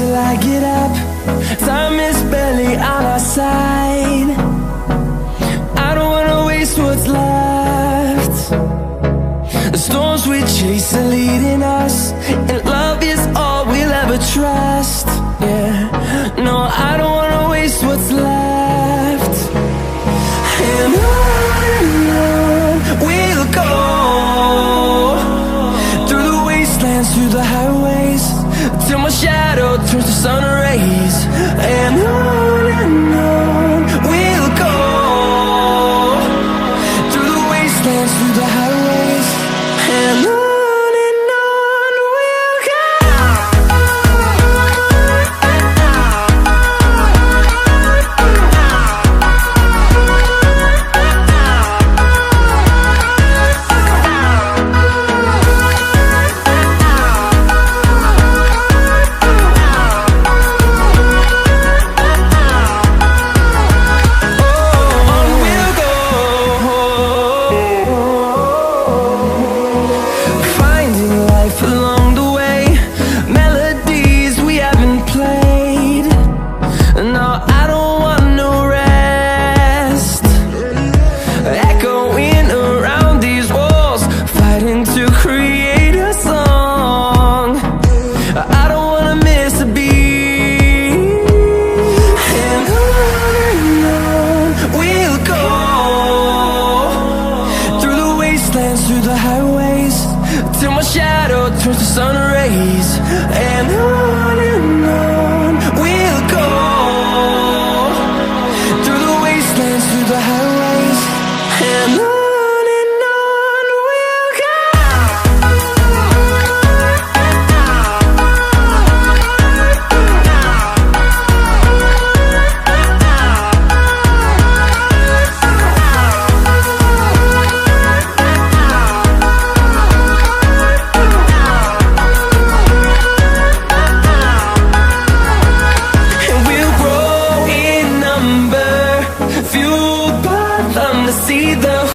till I get up. Time is barely on our side. I don't wanna waste what's left. The storms we chase are leading us, and love is all we'll ever trust. Yeah, no, I don't wanna waste what's left. And on we'll go, through the wastelands, through the highways, till my shadow turns to sun rays.